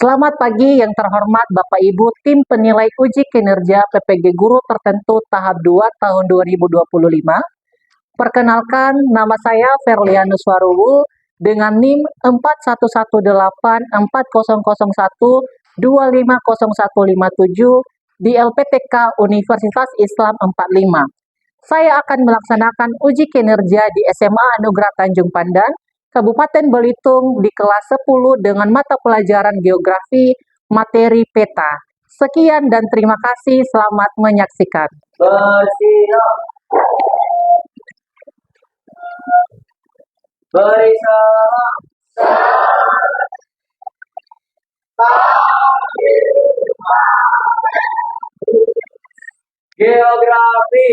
Selamat pagi yang terhormat Bapak Ibu tim penilai uji kinerja PPG Guru Tertentu tahap 2 tahun 2025. Perkenalkan, nama saya Ferlianus Waruwu dengan NIM 41184001250157 di LPTK Universitas Islam 45. Saya akan melaksanakan uji kinerja di SMA Anugerah Tanjung Pandan, Kabupaten Belitung di kelas 10 dengan mata pelajaran geografi materi peta. Sekian dan terima kasih, selamat menyaksikan. Bersiap. Beri salam. Geografi.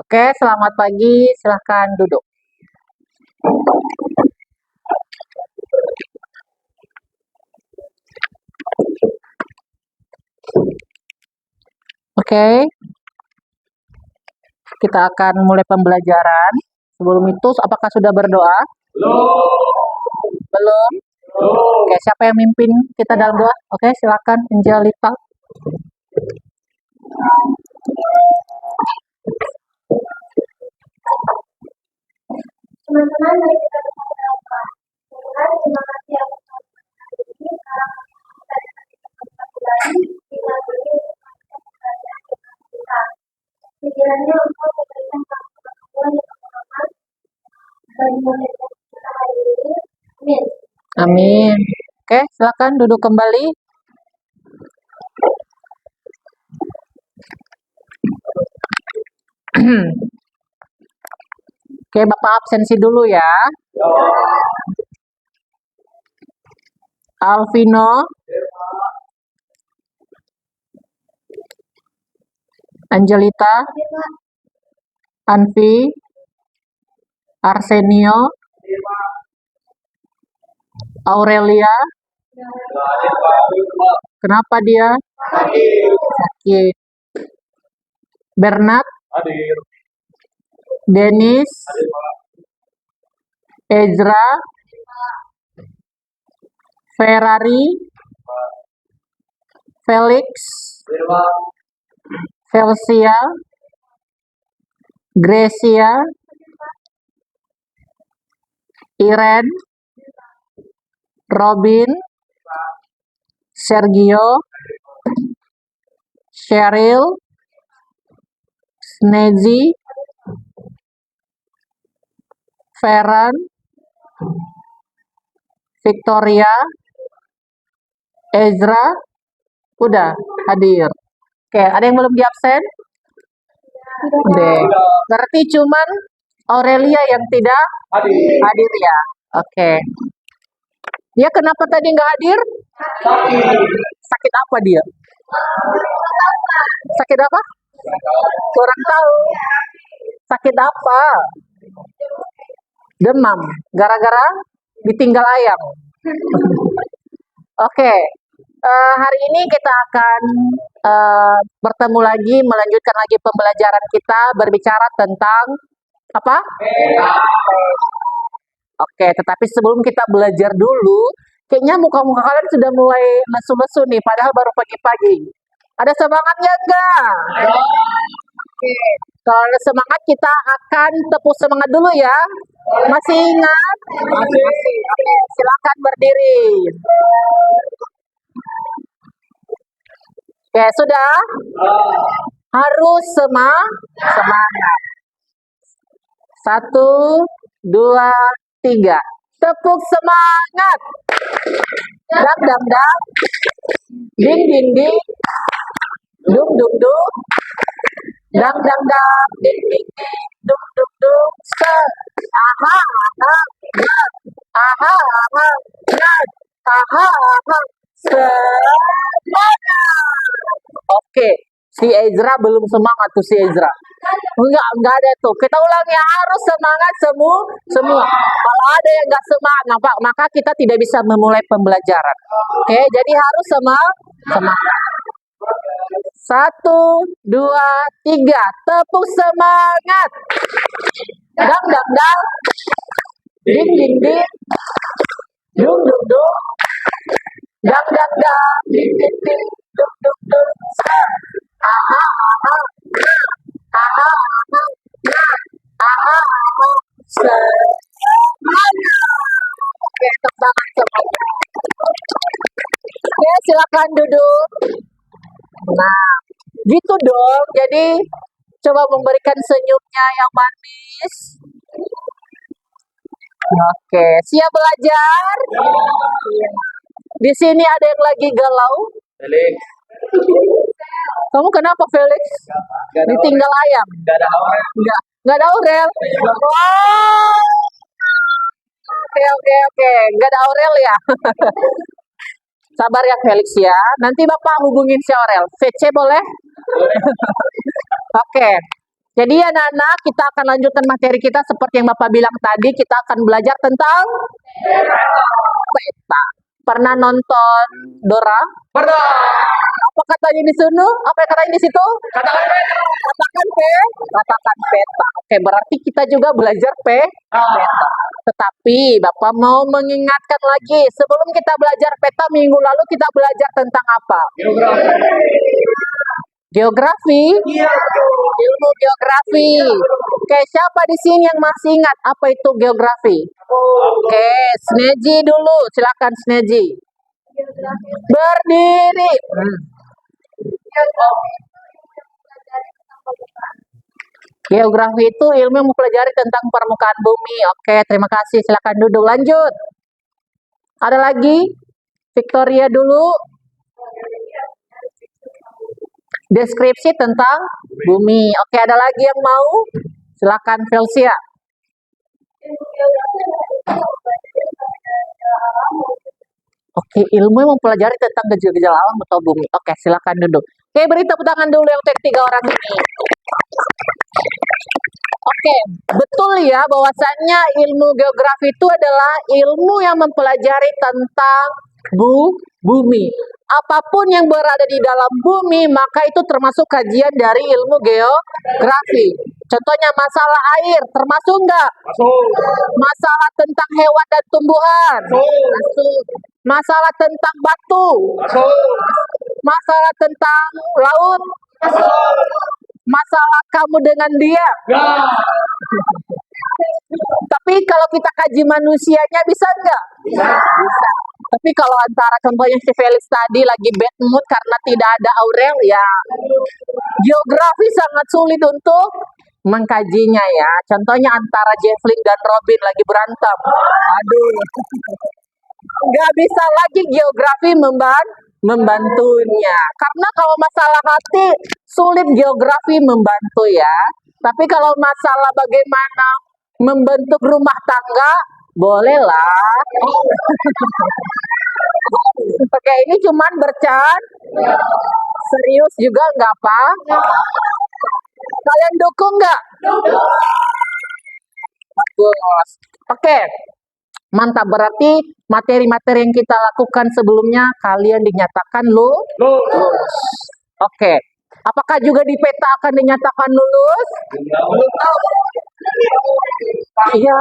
Oke, selamat pagi. Silahkan duduk. Oke, kita akan mulai pembelajaran. Sebelum itu, apakah sudah berdoa? Belum? Oke, siapa yang mimpin kita dalam doa? Oke, silakan Angelita. Teman-teman, mari kita berdoa. Tuhan, terima kasih atas hari ini. Kita beri kita. Kiranya Engkau memberikan kemampuan yang pengalaman dan memberkati kita hari ini. Amin. Amin. Oke, silakan duduk kembali. Oke, Bapak absensi dulu ya. Alvino, Angelita, Anvi, Arsenio, Aurelia. Kenapa dia? Sakit. Bernard, Hadir. Dennis, Ezra, Ferrari, Felix, Felsia, Gracia, Iren, Robin, Sergio, Cheryl, Snezi, Feren, Victoria, Ezra, udah hadir. Oke, ada yang belum di absen? Udah. Berarti cuman Aurelia yang tidak hadir ya? Oke. Dia kenapa tadi nggak hadir? Sakit apa dia? Sakit apa? Kurang tahu. Sakit apa? Demam. Gara-gara ditinggal ayam. Oke. Hari ini kita akan bertemu lagi, melanjutkan lagi pembelajaran kita berbicara tentang apa? Oke, tetapi sebelum kita belajar dulu, kayaknya muka-muka kalian sudah mulai lesu-lesu nih, padahal baru pagi-pagi. Ada semangatnya enggak? Oke, kalau ada semangat kita akan tepuk semangat dulu ya. Masih ingat? Masih. Oke, silakan berdiri. Oke, sudah? Harus semangat. 1, 2, 3. Tepuk semangat. Dang dang dang. Ding ding ding. Dung dung dung. Dang dang dang. Ding ding ding. Dung dung dung. Aha aha. Aha aha. Aha aha. Semangat. Oke, si Ezra belum semangat tuh si Ezra. Enggak ada tuh. Kita ulangi, harus semangat semua. Kalau ada yang enggak semangat, maka kita tidak bisa memulai pembelajaran. Oke, jadi harus semangat. 1, 2, 3. Tepuk semangat. Dang, dang, dang. Ding, ding, ding. Dung, dung, dung. Dang, dang, dang. Ding, ding, ding. Dung, dung, dung. Aha, aha. Aha, aha. Aha, aha. Semangat. Oke, tepuk tangan semuanya. Oke, silakan duduk. Nah, gitu dong. Jadi, coba memberikan senyumnya yang manis. Oke, siap belajar? Di sini ada yang lagi galau. Felix. Kamu kenapa, Felix? Gak ada Ditinggal ayam? Gak ada orang. Nggak ada Aurel. Wow. Oke. Nggak ada Aurel ya? Sabar ya, Felix ya. Nanti Bapak hubungin si Aurel. VC boleh? Oke. Jadi anak-anak, kita akan lanjutkan materi kita seperti yang Bapak bilang tadi. Kita akan belajar tentang peta. Pernah nonton Dora? Pernah. Apa katanya di sana? Apa katanya di situ? Katakan peta. Katakan peta. Oke, berarti kita juga belajar peta. Tetapi Bapak mau mengingatkan lagi, sebelum kita belajar peta minggu lalu kita belajar tentang apa? Geografi. Iya. Ilmu geografi. Oke, siapa di sini yang masih ingat apa itu geografi? Oke, Sneji dulu. Silakan Sneji. Berdiri. Geografi itu ilmu yang mempelajari tentang permukaan bumi. Oke, terima kasih. Silakan duduk. Lanjut. Ada lagi? Victoria dulu. Deskripsi tentang bumi. Oke, ada lagi yang mau? Silakan Velsia. Oke, ilmu yang mempelajari tentang gejala-gejala alam atau bumi. Oke, silakan duduk. Oke, beri tepuk tangan dulu yang tiga orang ini. Oke, betul ya bahwasannya ilmu geografi itu adalah ilmu yang mempelajari tentang bumi. Apapun yang berada di dalam bumi, maka itu termasuk kajian dari ilmu geografi. Contohnya masalah air, termasuk enggak? Masuk. Masalah tentang hewan dan tumbuhan. Masuk. Masalah tentang batu. Masuk. Masalah tentang laut. Masuk. Masalah kamu dengan dia. Ya. Tapi kalau kita kaji manusianya bisa enggak? Bisa. Tapi kalau antara contohnya si Felix tadi lagi bad mood karena tidak ada Aurel, ya geografi sangat sulit untuk mengkajinya ya. Contohnya antara Jeffling dan Robin lagi berantem. Aduh. Nggak bisa lagi geografi membantunya. Karena kalau masalah hati, sulit geografi membantu ya. Tapi kalau masalah bagaimana membentuk rumah tangga, bolehlah. Oke, ini cuman bercanda. Serius juga nggak apa? Kalian dukung nggak? Bagus. Oke. Mantap, berarti materi-materi yang kita lakukan sebelumnya kalian dinyatakan lulus. Oke. Apakah juga di peta akan dinyatakan lulus? Iya.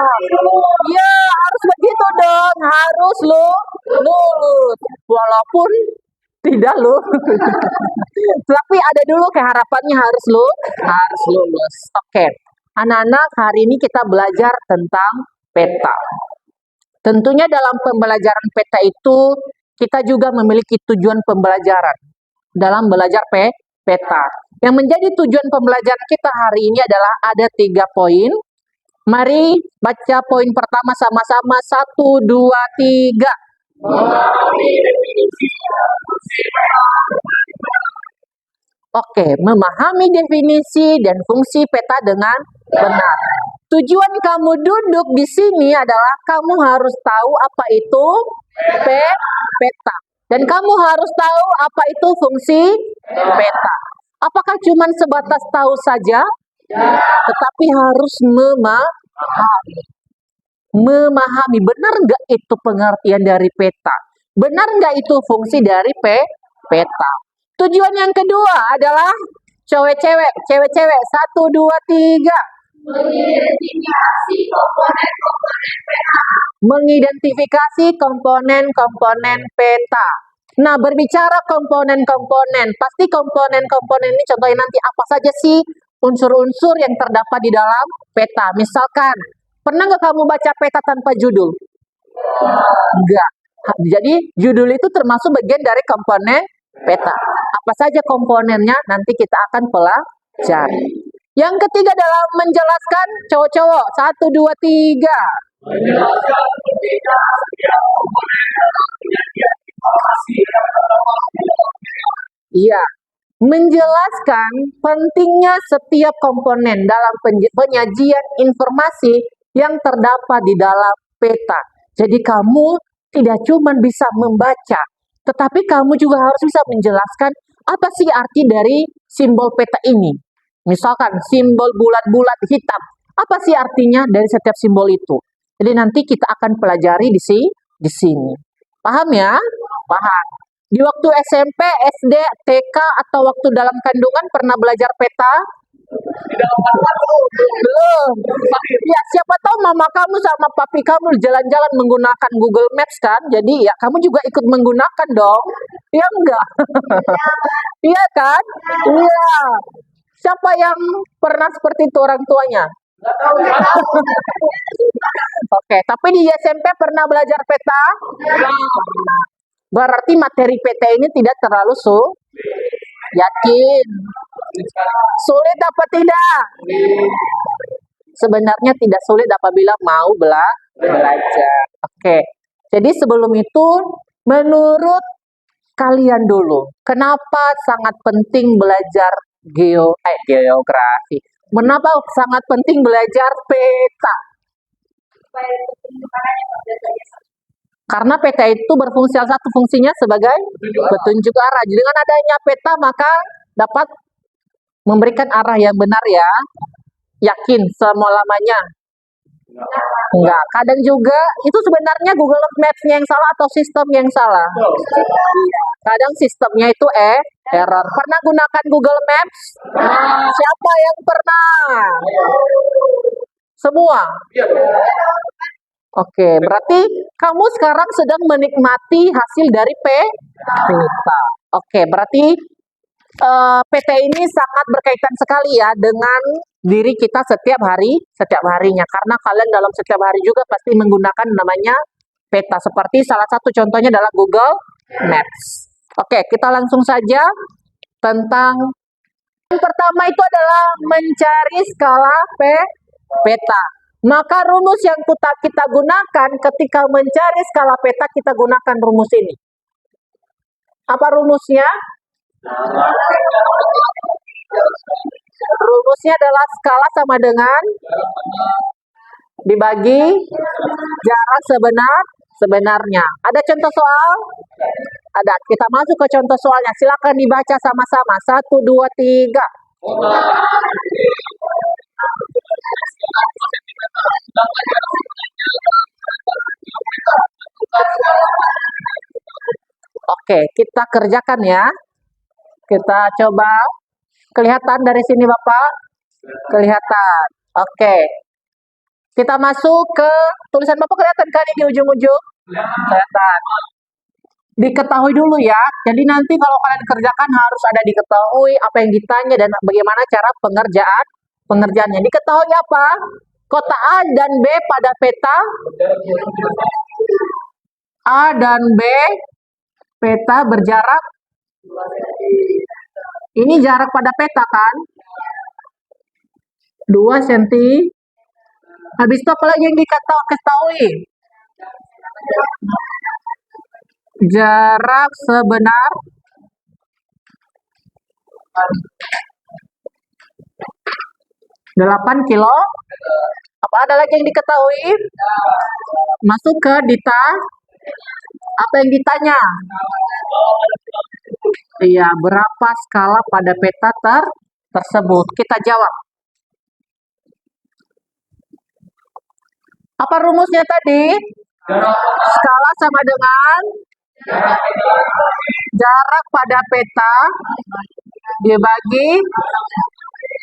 Iya, harus begitu dong. Harus lulus. Walaupun tidak tapi ada dulu keharapannya harus lulus. Oke. Anak-anak, hari ini kita belajar tentang peta. Tentunya dalam pembelajaran peta itu kita juga memiliki tujuan pembelajaran dalam belajar peta. Yang menjadi tujuan pembelajaran kita hari ini adalah ada 3 poin. Mari baca poin pertama sama-sama. 1, 2, 3. Oke, memahami definisi dan fungsi peta dengan benar. Tujuan kamu duduk di sini adalah kamu harus tahu apa itu peta. Dan kamu harus tahu apa itu fungsi peta. Apakah cuma sebatas tahu saja? Tetapi harus memahami. Benar nggak itu pengertian dari peta? Benar nggak itu fungsi dari peta? Tujuan yang kedua adalah cewek-cewek. 1, 2, 3. Mengidentifikasi komponen-komponen peta. Mengidentifikasi komponen-komponen peta. Nah, berbicara komponen-komponen, pasti komponen-komponen ini contohnya nanti apa saja sih unsur-unsur yang terdapat di dalam peta. Misalkan, pernah nggak kamu baca peta tanpa judul? Enggak. Jadi, judul itu termasuk bagian dari komponen peta. Apa saja komponennya nanti kita akan pelajari. Yang ketiga adalah menjelaskan cowok-cowok. 1, 2, 3. Menjelaskan pentingnya setiap komponen dalam penyajian informasi yang terdapat di dalam peta. Iya, menjelaskan pentingnya setiap komponen dalam penyajian informasi yang terdapat di dalam peta. Jadi kamu tidak cuma bisa membaca, tetapi kamu juga harus bisa menjelaskan apa sih arti dari simbol peta ini. Misalkan simbol bulat-bulat hitam, apa sih artinya dari setiap simbol itu? Jadi nanti kita akan pelajari di sini. Paham ya? Paham. Di waktu SMP, SD, TK, atau waktu dalam kandungan pernah belajar peta? Belum. Ya, siapa tahu mama kamu sama papi kamu jalan-jalan menggunakan Google Maps kan? Jadi ya kamu juga ikut menggunakan dong. Iya enggak? Iya kan? Iya. Siapa yang pernah seperti itu orang tuanya? Oke, tapi di SMP pernah belajar peta? Berarti materi peta ini tidak terlalu yakin. Sulit apa tidak? Sebenarnya tidak sulit apabila mau belajar. Oke. Jadi sebelum itu, menurut kalian dulu, kenapa sangat penting belajar geografi? Kenapa sangat penting belajar peta? Karena peta itu berfungsi, salah satu fungsinya sebagai petunjuk arah. Jadi dengan adanya peta maka dapat memberikan arah yang benar ya. Yakin selama-lamanya? Enggak. Kadang juga itu sebenarnya Google Maps-nya yang salah atau sistem yang salah. Kadang sistemnya itu error. Pernah gunakan Google Maps? Siapa yang pernah? Semua? Oke, berarti kamu sekarang sedang menikmati hasil dari peta. Oke, berarti peta ini sangat berkaitan sekali ya dengan diri kita setiap harinya. Karena kalian dalam setiap hari juga pasti menggunakan namanya peta. Seperti salah satu contohnya adalah Google Maps. Oke, kita langsung saja tentang yang pertama itu adalah mencari skala peta. Maka rumus yang kita gunakan ketika mencari skala peta, kita gunakan rumus ini. Apa rumusnya? Rumusnya adalah skala sama dengan dibagi jarak sebenarnya. Ada contoh soal? Ada. Kita masuk ke contoh soalnya. Silakan dibaca sama-sama. 1, 2, 3. Oke, kita kerjakan ya. Kita coba. Kelihatan dari sini Bapak? Kelihatan. Oke. Kita masuk ke tulisan Bapak, kelihatan kan di ujung-ujung? Kelihatan. Diketahui dulu ya. Jadi nanti kalau kalian kerjakan harus ada diketahui apa yang ditanya dan bagaimana cara pengerjaannya. Diketahui apa? Kota A dan B pada peta. A dan B peta berjarak. Ini jarak pada peta kan? 2 cm. Habis itu apa lagi yang diketahui? Jarak sebenar 8 kilo. Apa ada lagi yang diketahui? Masuk ke dita. Apa yang ditanya? Iya, berapa skala pada peta tersebut? Kita jawab. Apa rumusnya tadi? Skala sama dengan Jarak pada peta dibagi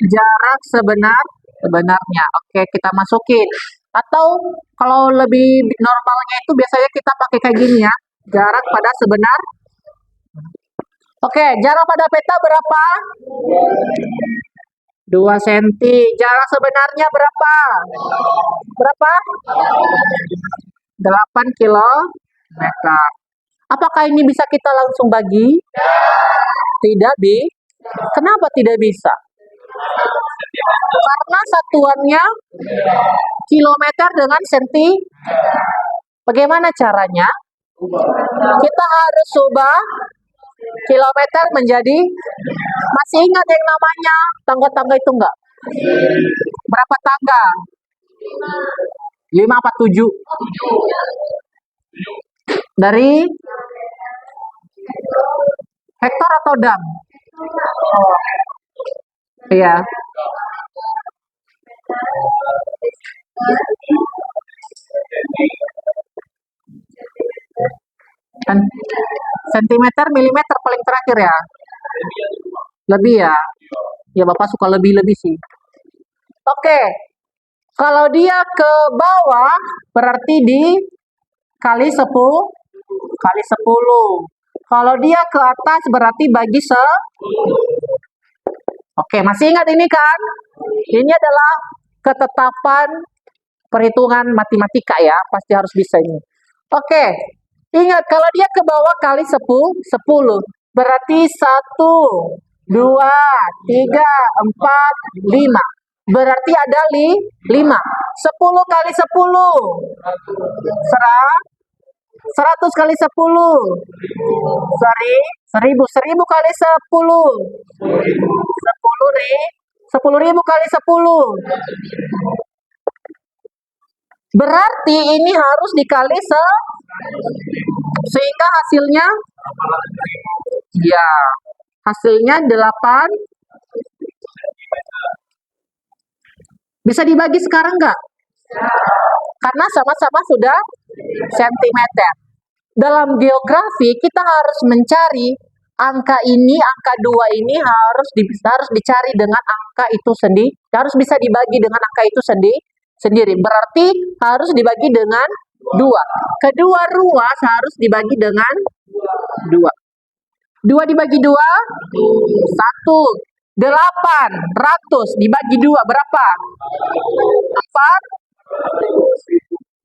jarak sebenarnya. Oke, kita masukin. Atau kalau lebih normalnya itu biasanya kita pakai kayak gini ya. Jarak pada sebenar. Oke, jarak pada peta berapa? 2 cm. Jarak sebenarnya berapa? Berapa? 8 kilometer. Apakah ini bisa kita langsung bagi? Tidak bisa. Kenapa tidak bisa? Karena satuannya kilometer dengan senti. Bagaimana caranya? Kita harus ubah kilometer menjadi, masih ingat yang namanya tangga-tangga itu enggak? Berapa tangga? 5 apa 7? Dari hektar atau dam? Oh, iya. Dan sentimeter, milimeter paling terakhir ya. Lebih ya. Ya Bapak suka lebih-lebih sih. Oke. Kalau dia ke bawah berarti dikali 10 kali 10. Kalau dia ke atas berarti bagi Oke, masih ingat ini kan? Ini adalah ketetapan perhitungan matematika ya, pasti harus bisa ini. Oke, ingat kalau dia ke bawah kali 10, berarti 1, 2, 3, 4, 5. Berarti ada 5. 10 kali 10. 100 kali 10. Sorry, 1000. 1000 kali 10. 10.000 kali 10. Berarti ini harus dikali sehingga hasilnya ya, hasilnya 8. Bisa dibagi sekarang enggak? Karena sama-sama sudah sentimeter. Dalam geografi kita harus mencari angka ini, angka 2 ini harus dicari dengan angka itu sendiri. Harus bisa dibagi dengan angka itu sendiri. Berarti harus dibagi dengan 2. Kedua ruas harus dibagi dengan 2. 2 dibagi 2, 1. 800 dibagi 2 berapa?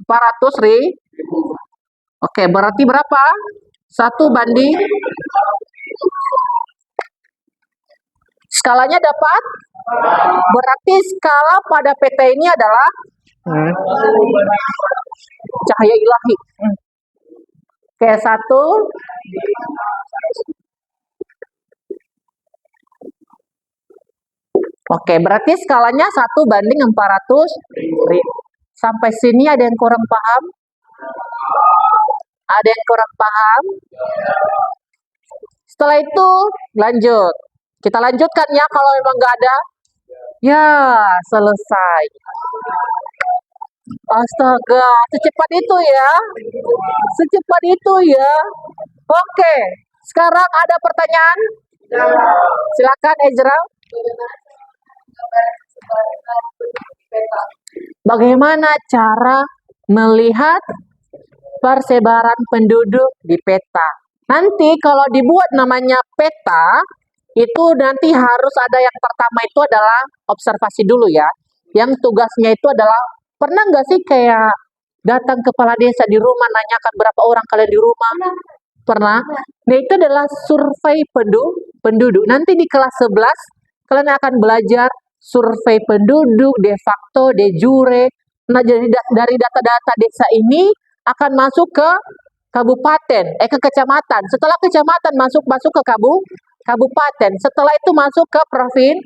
400.000. Oke, berarti berapa? 1 banding. Skalanya dapat? Berarti skala pada peta ini adalah cahaya ilahi. Oke, 1. Oke, berarti skalanya 1 banding 400.000. Sampai sini ada yang kurang paham? Ada yang kurang paham? Setelah itu lanjut. Kita lanjutkan ya kalau memang nggak ada. Ya, selesai. Astaga, secepat itu ya. Secepat itu ya. Oke, sekarang ada pertanyaan? Silakan Ezra. Bagaimana cara melihat persebaran penduduk di peta? Nanti kalau dibuat namanya peta, itu nanti harus ada yang pertama itu adalah observasi dulu ya. Yang tugasnya itu adalah, pernah nggak sih kayak datang kepala desa di rumah, nanyakan berapa orang kalian di rumah? Pernah? Nah itu adalah survei penduduk. Nanti di kelas 11, kalian akan belajar survei penduduk, de facto, de jure. Nah, jadi dari data-data desa ini akan masuk ke kabupaten, ke kecamatan. Setelah kecamatan masuk ke kabupaten. Setelah itu masuk ke provinsi,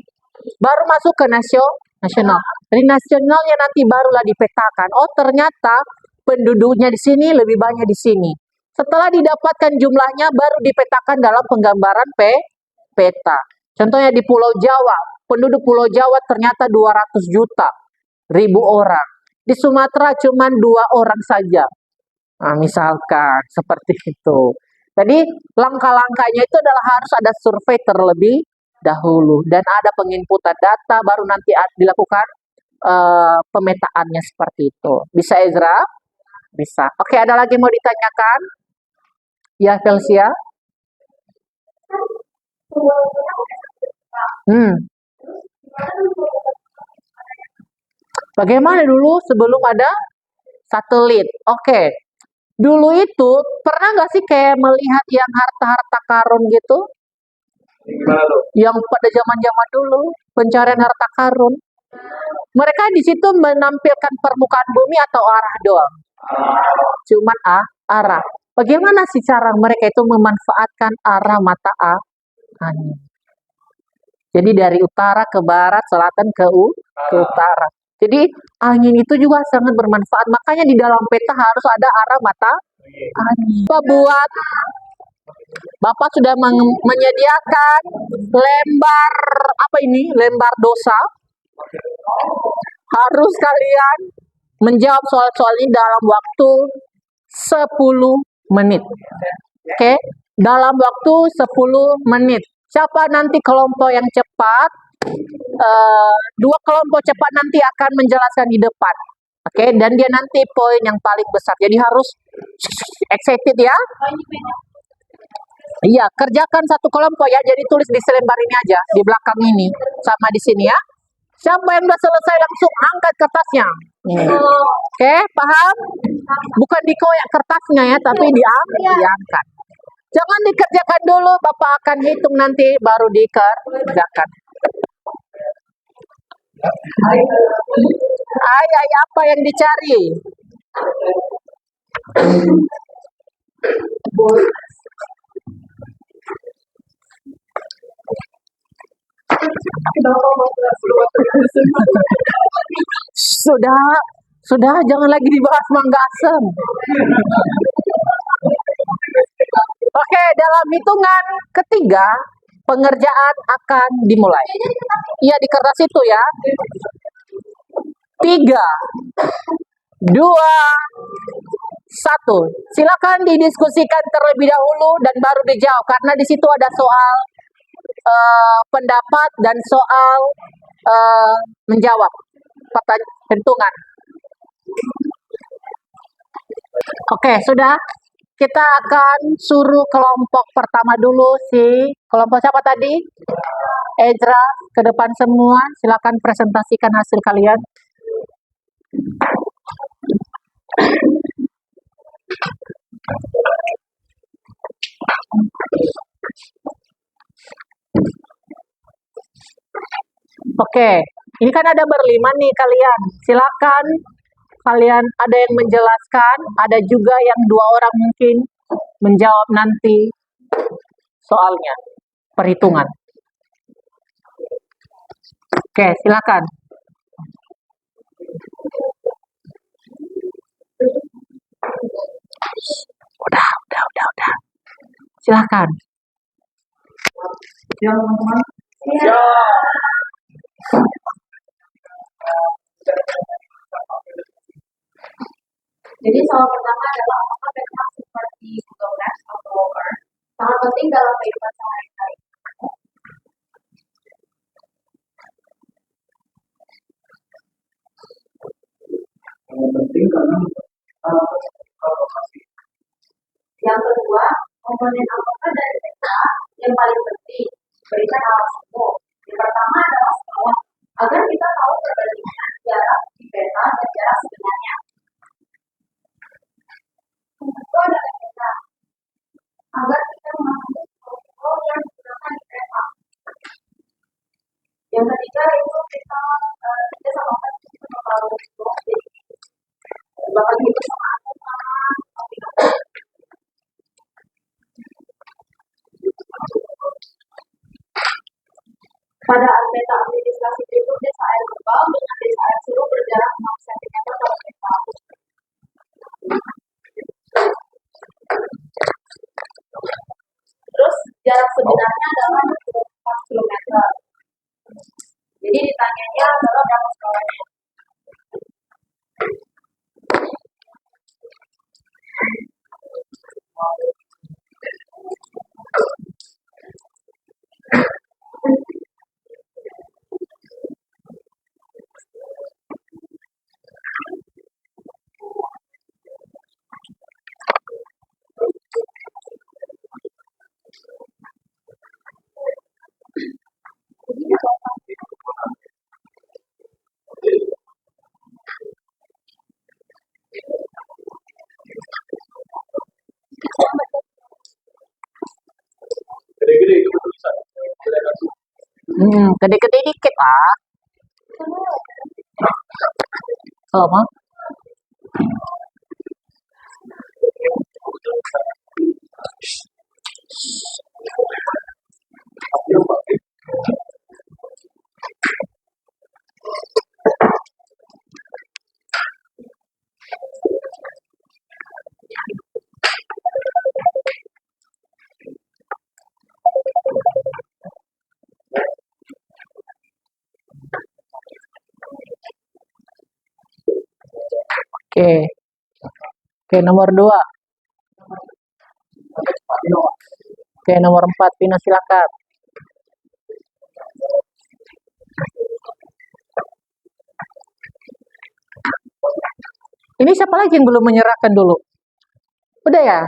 baru masuk ke nasional. Dari nasionalnya nanti barulah dipetakan. Oh, ternyata penduduknya di sini lebih banyak di sini. Setelah didapatkan jumlahnya baru dipetakan dalam penggambaran peta. Contohnya di Pulau Jawa, penduduk Pulau Jawa ternyata 200.000.000 orang. Di Sumatera cuma 2 orang saja. Nah, misalkan seperti itu. Jadi langkah-langkahnya itu adalah harus ada survei terlebih dahulu dan ada penginputan data baru nanti dilakukan pemetaannya seperti itu. Bisa Ezra? Bisa. Oke, ada lagi mau ditanyakan? Ya, Felsia? Bagaimana dulu sebelum ada satelit? Oke. Dulu itu pernah nggak sih kayak melihat yang harta-harta karun gitu? Gimana tuh? Yang pada zaman-zaman dulu pencarian harta karun. Mereka di situ menampilkan permukaan bumi atau arah doang. Cuman arah. Bagaimana sih cara mereka itu memanfaatkan arah mata angin? Jadi dari utara ke barat, selatan ke utara. Jadi angin itu juga sangat bermanfaat. Makanya di dalam peta harus ada arah mata angin. Bapak sudah menyediakan lembar lembar dosa. Harus kalian menjawab soal-soal ini dalam waktu 10 menit. Oke, dalam waktu 10 menit. Siapa nanti kelompok yang cepat? Dua kelompok cepat nanti akan menjelaskan di depan. Oke, dan dia nanti poin yang paling besar. Jadi harus excited ya. Iya, kerjakan satu kelompok ya. Jadi tulis di selembar ini aja, di belakang ini, sama di sini ya. Siapa yang udah selesai langsung angkat kertasnya. Oke, paham? Bukan dikoyak kertasnya ya, tapi diangkat. Jangan dikerjakan dulu, Bapak akan hitung nanti baru dikerjakan. Ay, apa yang dicari? Sudah, jangan lagi dibahas mangga asem. Oke, dalam hitungan ketiga, pengerjaan akan dimulai. Iya, di kertas itu ya. 3, 2, 1. Silakan didiskusikan terlebih dahulu dan baru dijawab karena di situ ada soal pendapat dan soal menjawab hitungan. Oke, sudah. Kita akan suruh kelompok pertama dulu kelompok siapa tadi? Ezra, ke depan semua. Silakan presentasikan hasil kalian. Oke, ini kan ada berlima nih kalian. Silakan kalian ada yang menjelaskan, ada juga yang 2 orang mungkin menjawab nanti soalnya, perhitungan. Oke, silakan. Udah. Silakan. Ya, teman-teman. Ya. Jadi soal pertama adalah apakah bentak seperti Google Maps atau Walker sangat penting dalam kehidupan sehari-hari. Yang penting karena lokasi. Yang kedua, komponen apakah dari peta yang paling penting berikan alas umum. Yang pertama adalah skala agar kita tahu perbandingan jarak di peta dan jarak sebenarnya. Yang kedua adalah peta agar kita memahami protokol yang digunakan di peta. Yang ketiga itu kita samakan kita tahu bahkan itu sama pada peta administrasi berikut desa air kebal dengan desa air suruh berjarak 6 cm per peta. Terus jarak sebenarnya adalah 4 km. Jadi ditanyanya adalah berapa skalanya. Gede-gede dikit lah. Kalau mau. Oke. Oke, nomor 2. Oke, nomor 4. Pino, silakan. Ini siapa lagi yang belum menyerahkan dulu? Udah ya?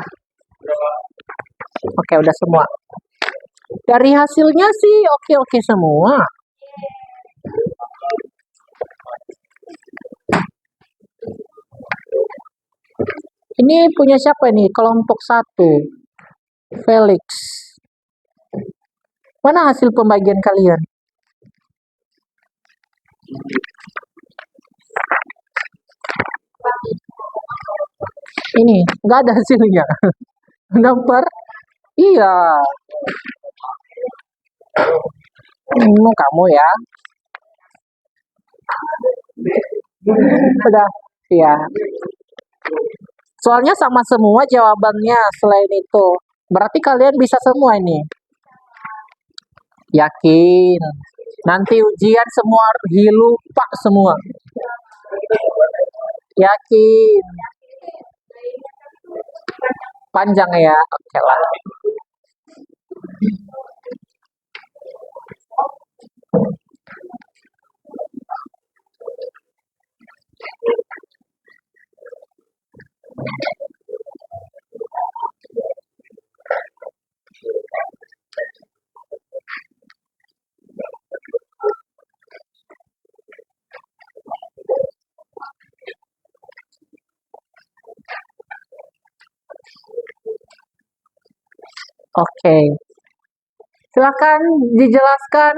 Oke, udah semua. Dari hasilnya sih oke-oke semua. Ini punya siapa nih? Kelompok 1. Felix. Mana hasil pembagian kalian? Ini, nggak ada hasilnya. Nomor? Iya. Kamu ya. Udah, ya. Soalnya sama semua jawabannya selain itu. Berarti kalian bisa semua ini. Yakin. Nanti ujian semua lupa semua. Yakin. Panjang ya. Oke lah. Oke. Silakan dijelaskan.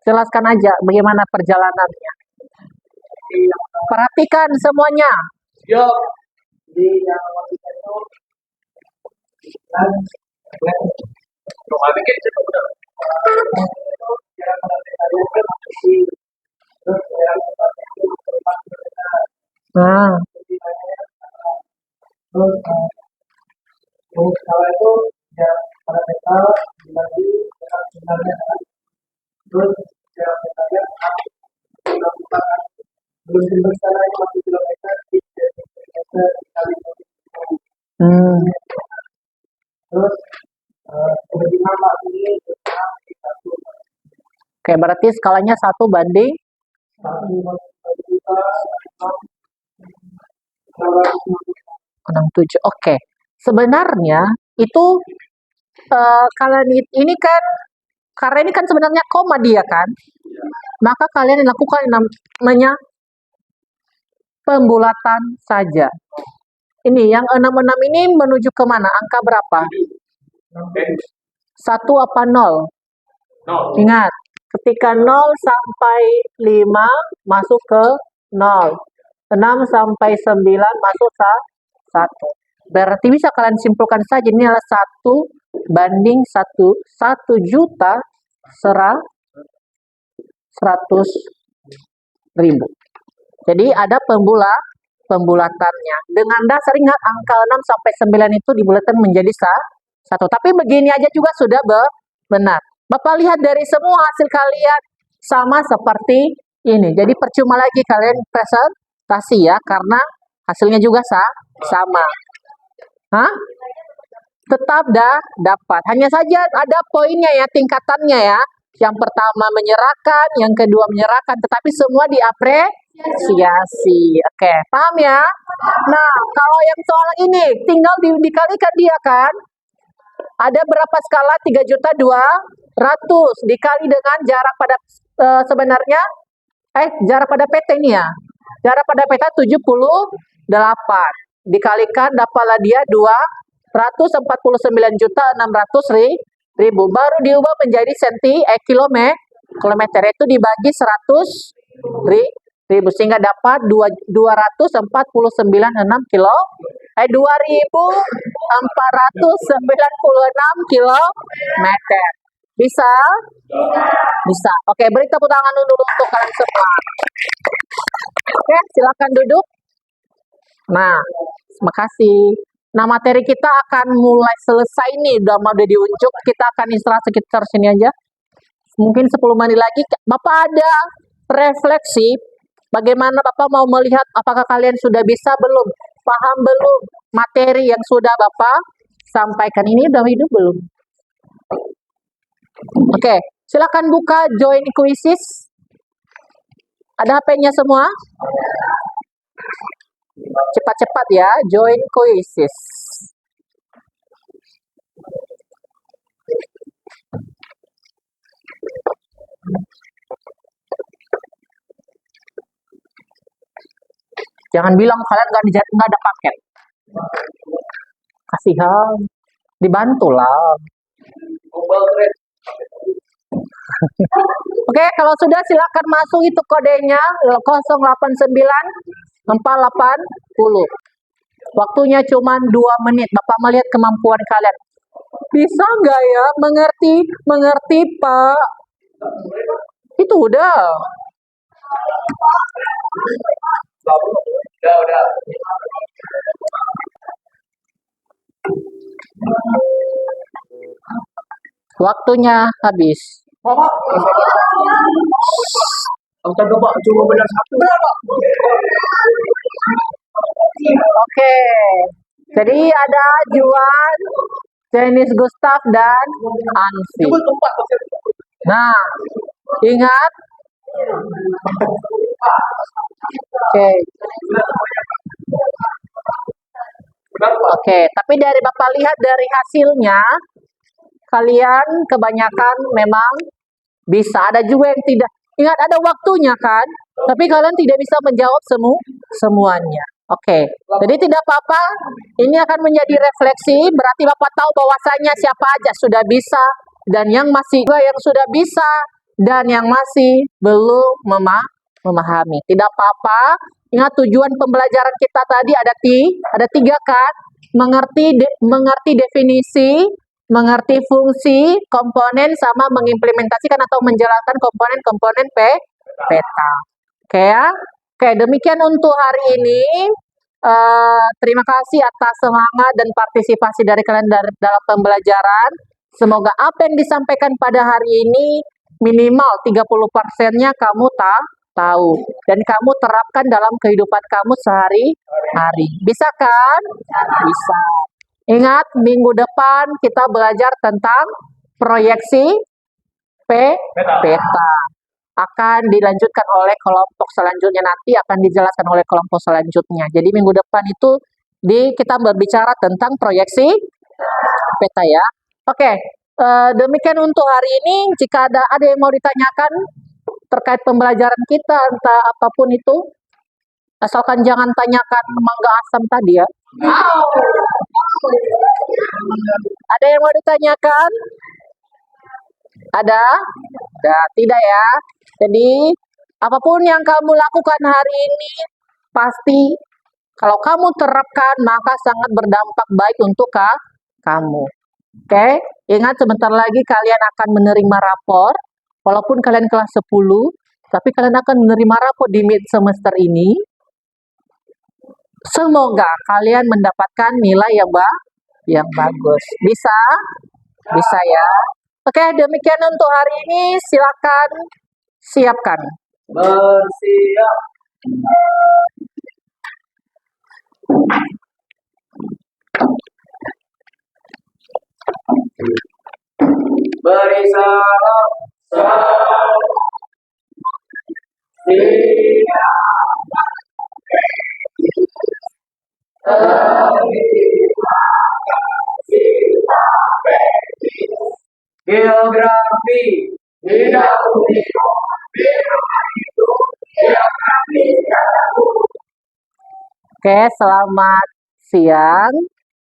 Jelaskan aja bagaimana perjalanannya. Perhatikan semuanya. Yo, di yang kita itu kan rumah bikin itu udah. Nah, Terus kalau itu ya pada metal dibagi sebenarnya terus ya metalnya dilakukan belum besar itu 1 kilometer kali terus kebetulan Pak ini oke, berarti skalanya 1 banding 67. Oke. Sebenarnya itu kalian ini kan karena ini kan sebenarnya koma dia kan. Maka kalian lakukan yang namanya pembulatan saja. Ini yang 66 ini menuju ke mana? Angka berapa? 1 apa 0? Ingat, ketika 0 sampai 5 masuk ke 0. 6 sampai 9 masuk 1. Berarti bisa kalian simpulkan saja ini adalah 1 banding 1.100.000. Jadi ada pembulatannya. Dengan dasar ingat angka 6 sampai 9 itu dibulatkan menjadi 1. Tapi begini aja juga sudah benar. Bapak lihat dari semua hasil kalian sama seperti ini. Jadi percuma lagi kalian presentasi ya karena hasilnya juga sama. Hah? Tetap dapat. Hanya saja ada poinnya ya, tingkatannya ya. Yang pertama menyerahkan, yang kedua menyerahkan, tetapi semua diapresiasi. Oke, paham ya? Nah, kalau yang soal ini tinggal dikalikan dia kan. Ada berapa skala 3.200.000 dikali dengan jarak pada sebenarnya jarak pada PT ini ya. Jarak pada PT 78. Dikalikan dapatlah dia 249.600.000. Baru diubah menjadi kilometer. Kilometer itu dibagi 100.000 sehingga dapat 249,6 kilometer. Bisa? Bisa. Oke, beri tepuk tangan dulu untuk kalian semua. Oke, silakan duduk. Nah, terima kasih. Nah, materi kita akan mulai selesai nih, udah mau diunjuk. Kita akan istirahat sekitar sini aja. Mungkin 10 menit lagi. Bapak ada refleksi, bagaimana Bapak mau melihat apakah kalian sudah bisa belum? Paham belum materi yang sudah Bapak sampaikan ini? Udah hidup belum? Oke, silakan buka join quizzes. Ada HP-nya semua? Cepat-cepat ya, join quizzes. Jangan bilang kalian nggak ada paket. Kasihan, dibantulah. Oke, kalau sudah silakan masuk itu kodenya 089480. Waktunya cuma 2 menit. Bapak melihat kemampuan kalian. Bisa nggak ya? Mengerti Pak. Itu udah. Udah. Waktunya habis. Angka coba benar satu. Oke. Jadi ada Juan, Jenis Gustav dan Ansi. Nah, ingat. Oke. Oke, tapi dari Bapak lihat dari hasilnya, kalian kebanyakan memang bisa. Ada juga yang tidak. Ingat ada waktunya kan? Tapi kalian tidak bisa menjawab semuanya. Oke, jadi tidak apa-apa. Ini akan menjadi refleksi. Berarti Bapak tahu bahwasanya siapa aja sudah bisa dan yang sudah bisa dan yang masih belum memahami. Tidak apa-apa. Ingat tujuan pembelajaran kita tadi ada 3 kan? Mengerti definisi, mengerti fungsi, komponen, sama mengimplementasikan atau menjalankan komponen-komponen peta. Oke ya? Oke, demikian untuk hari ini. Terima kasih atas semangat dan partisipasi dari kalian dalam pembelajaran. Semoga apa yang disampaikan pada hari ini minimal 30%-nya kamu tahu dan kamu terapkan dalam kehidupan kamu sehari-hari. Bisa kan? Bisa. Ingat, minggu depan kita belajar tentang proyeksi peta. Akan dilanjutkan oleh kelompok selanjutnya, nanti akan dijelaskan oleh kelompok selanjutnya. Jadi minggu depan itu kita berbicara tentang proyeksi peta ya. Oke, demikian untuk hari ini. Jika ada yang mau ditanyakan terkait pembelajaran kita, entah apapun itu, asalkan jangan tanyakan mangga asam tadi ya. Ada yang mau ditanyakan? Ada? Tidak ya. Jadi, apapun yang kamu lakukan hari ini, pasti kalau kamu terapkan, maka sangat berdampak baik untuk kamu. Oke? Ingat, sebentar lagi kalian akan menerima rapor. Walaupun kalian kelas 10, tapi kalian akan menerima rapor di mid semester ini. Semoga kalian mendapatkan nilai yang bagus. Bisa? Bisa ya. Oke, demikian untuk hari ini. Silakan siapkan. Bersiap. Beri salam. Geografi tidak Oke, selamat siang.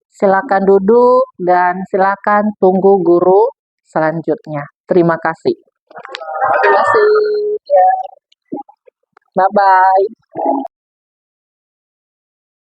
Silakan duduk dan silakan tunggu guru selanjutnya. Terima kasih. kasih. Ya. Bye-bye.